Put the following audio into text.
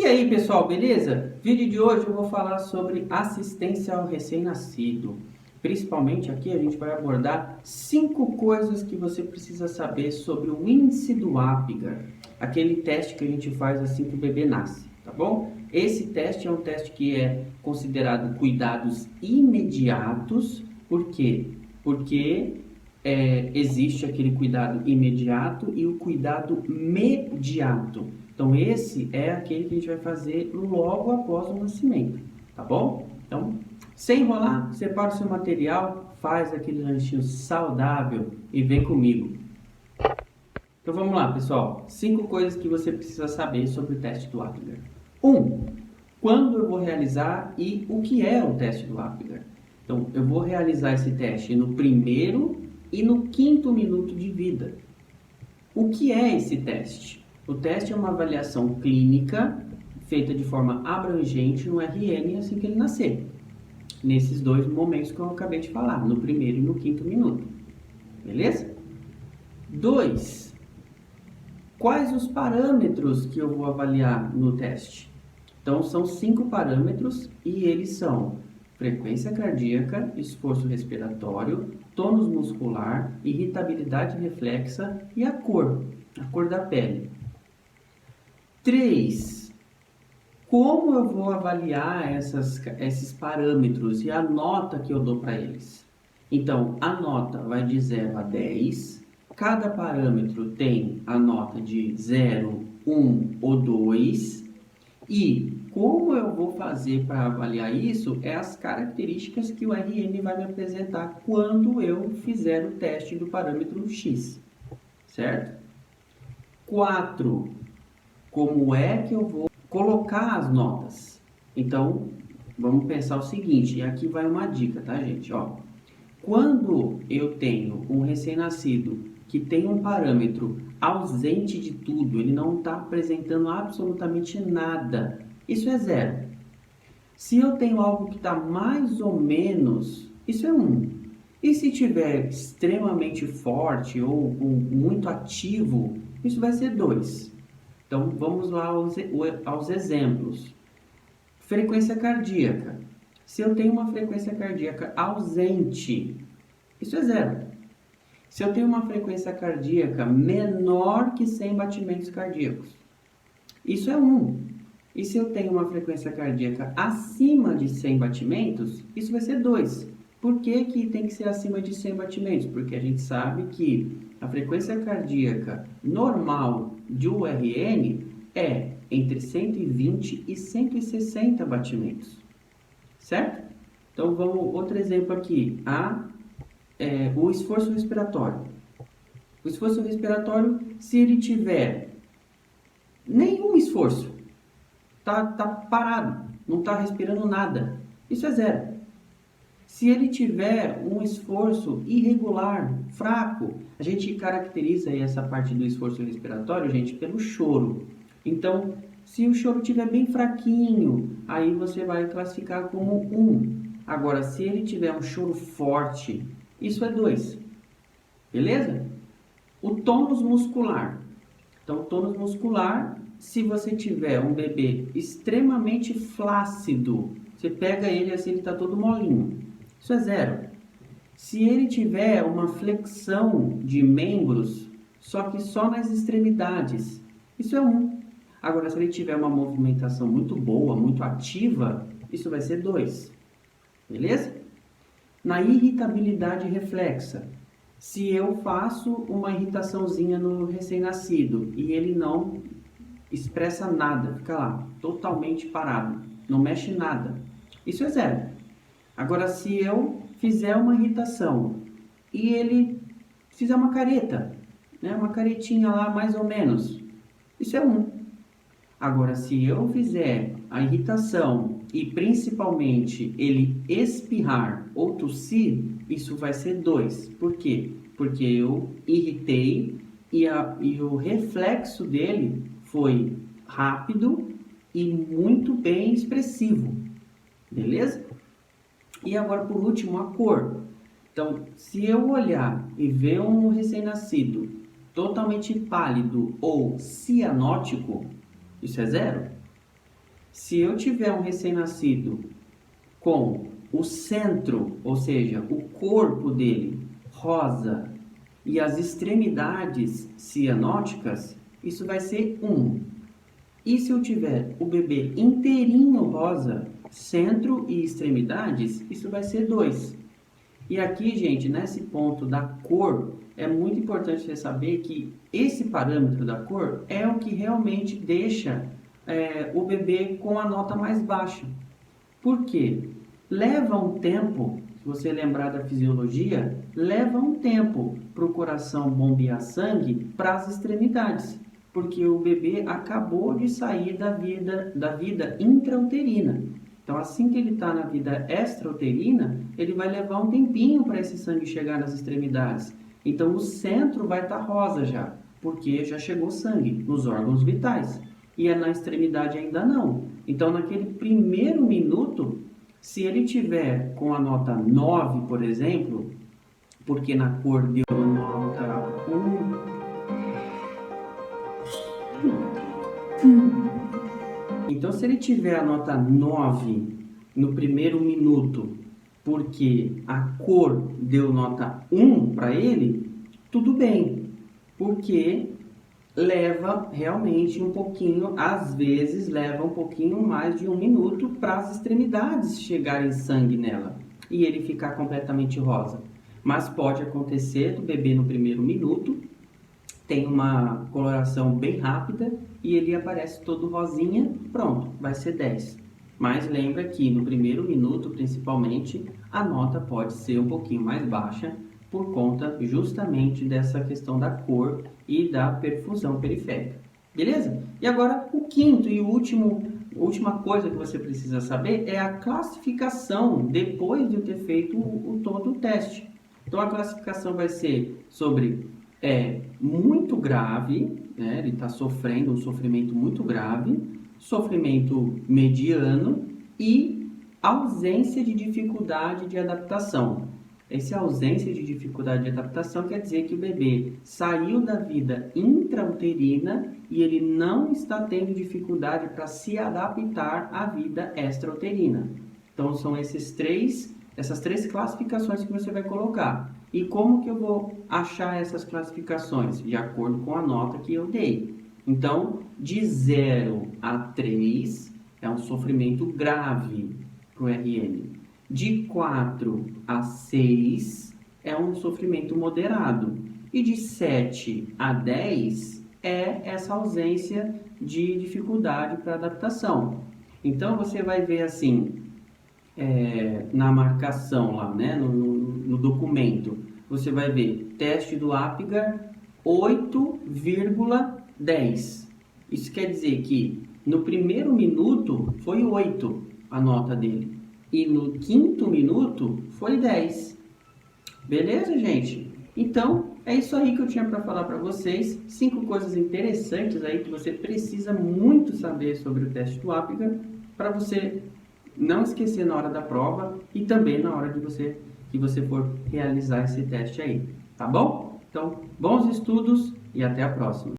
aí, pessoal, beleza? Vídeo de hoje eu vou falar sobre assistência ao recém-nascido. Principalmente aqui a gente vai abordar 5 coisas que você precisa saber sobre o índice do Apgar, aquele teste que a gente faz assim que o bebê nasce, tá bom? Esse teste é um teste que é considerado cuidados imediatos. Por quê? Porque existe aquele cuidado imediato e o cuidado mediato. Então, esse é aquele que a gente vai fazer logo após o nascimento, tá bom? Então, sem enrolar, separa o seu material, faz aquele lanchinho saudável e vem comigo. Então, vamos lá, pessoal. 5 coisas que você precisa saber sobre o teste do Apgar. 1. Quando eu vou realizar e o que é o teste do Apgar? Então, eu vou realizar esse teste no primeiro e no 5º minuto de vida. O que é esse teste? O teste é uma avaliação clínica feita de forma abrangente no RN assim que ele nascer. Nesses 2 momentos que eu acabei de falar, no primeiro e no 5º minuto. Beleza? 2. Quais os parâmetros que eu vou avaliar no teste? Então, são 5 parâmetros e eles são frequência cardíaca, esforço respiratório, tônus muscular, irritabilidade reflexa e a cor da pele. 3. Como eu vou avaliar esses parâmetros e a nota que eu dou para eles? Então, a nota vai de 0 a 10. Cada parâmetro tem a nota de 0, 1 ou 2. E como eu vou fazer para avaliar isso é as características que o RN vai me apresentar quando eu fizer o teste do parâmetro X, certo? 4. Como é que eu vou colocar as notas? Então, vamos pensar o seguinte, e aqui vai uma dica, tá, gente? Ó, quando eu tenho um recém-nascido que tem um parâmetro ausente de tudo, ele não está apresentando absolutamente nada, isso é 0. Se eu tenho algo que está mais ou menos, isso é 1. E se tiver extremamente forte ou muito ativo, isso vai ser 2. Então, vamos lá aos exemplos. Frequência cardíaca. Se eu tenho uma frequência cardíaca ausente, isso é 0. Se eu tenho uma frequência cardíaca menor que 100 batimentos cardíacos, isso é 1. E se eu tenho uma frequência cardíaca acima de 100 batimentos, isso vai ser 2. Por que que tem que ser acima de 100 batimentos? Porque a gente sabe que a frequência cardíaca normal de URN é entre 120 e 160 batimentos, certo? Então, outro exemplo aqui, o esforço respiratório. O esforço respiratório, se ele tiver nenhum esforço, tá parado, não está respirando nada, isso é 0. Se ele tiver um esforço irregular, fraco, a gente caracteriza aí essa parte do esforço respiratório, gente, pelo choro. Então, se o choro estiver bem fraquinho, aí você vai classificar como 1. Agora, se ele tiver um choro forte, isso é 2. Beleza? O tônus muscular. Então, tônus muscular, se você tiver um bebê extremamente flácido, você pega ele assim, ele está todo molinho. Isso é 0. Se ele tiver uma flexão de membros, só que só nas extremidades, isso é 1. Agora, se ele tiver uma movimentação muito boa, muito ativa, isso vai ser 2. Beleza? Na irritabilidade reflexa, se eu faço uma irritaçãozinha no recém-nascido e ele não expressa nada, fica lá, totalmente parado, não mexe nada, isso é 0. Agora, se eu fizer uma irritação e ele fizer uma careta, né, uma caretinha lá mais ou menos, isso é 1. Agora, se eu fizer a irritação e principalmente ele espirrar ou tossir, isso vai ser 2. Por quê? Porque eu irritei e o reflexo dele foi rápido e muito bem expressivo. Beleza? E agora, por último, a cor. Então, se eu olhar e ver um recém-nascido totalmente pálido ou cianótico, isso é 0. Se eu tiver um recém-nascido com o centro, ou seja, o corpo dele rosa e as extremidades cianóticas, isso vai ser 1. E se eu tiver o bebê inteirinho rosa, centro e extremidades, isso vai ser 2. E aqui, gente, nesse ponto da cor, é muito importante você saber que esse parâmetro da cor é o que realmente deixa o bebê com a nota mais baixa. Por quê? Leva um tempo, se você lembrar da fisiologia, leva um tempo para o coração bombear sangue para as extremidades, porque o bebê acabou de sair da vida intrauterina. Então, assim que ele está na vida extrauterina, ele vai levar um tempinho para esse sangue chegar nas extremidades. Então, o centro vai estar rosa já, porque já chegou sangue nos órgãos vitais. E na extremidade ainda não. Então, naquele primeiro minuto, se ele tiver com a nota 9, por exemplo, porque na cor deu nota 1. Então, se ele tiver a nota 9 no primeiro minuto, porque a cor deu nota 1 para ele, tudo bem, porque leva realmente um pouquinho, às vezes leva um pouquinho mais de 1 minuto para as extremidades chegarem sangue nela e ele ficar completamente rosa. Mas pode acontecer do bebê no primeiro minuto, tem uma coloração bem rápida e ele aparece todo rosinha, pronto, vai ser 10. Mas lembra que no primeiro minuto, principalmente, a nota pode ser um pouquinho mais baixa por conta justamente dessa questão da cor e da perfusão periférica. Beleza? E agora, o quinto e última coisa que você precisa saber é a classificação depois de eu ter feito todo o teste. Então, a classificação vai ser sobre muito grave, né? Ele está sofrendo um sofrimento muito grave, sofrimento mediano e ausência de dificuldade de adaptação. Essa ausência de dificuldade de adaptação quer dizer que o bebê saiu da vida intrauterina e ele não está tendo dificuldade para se adaptar à vida extrauterina. Então, são essas três classificações que você vai colocar. E como que eu vou achar essas classificações? De acordo com a nota que eu dei. Então, de 0 a 3 é um sofrimento grave para o RN. De 4 a 6 é um sofrimento moderado. E de 7 a 10 é essa ausência de dificuldade para adaptação. Então, você vai ver assim, na marcação lá, né, no documento, você vai ver teste do Apgar 8,10. Isso quer dizer que no primeiro minuto foi 8 a nota dele e no quinto minuto foi 10. Beleza, gente? Então, é isso aí que eu tinha para falar para vocês. 5 coisas interessantes aí que você precisa muito saber sobre o teste do Apgar para você não esquecer na hora da prova e também na hora que você for realizar esse teste aí, tá bom? Então, bons estudos e até a próxima!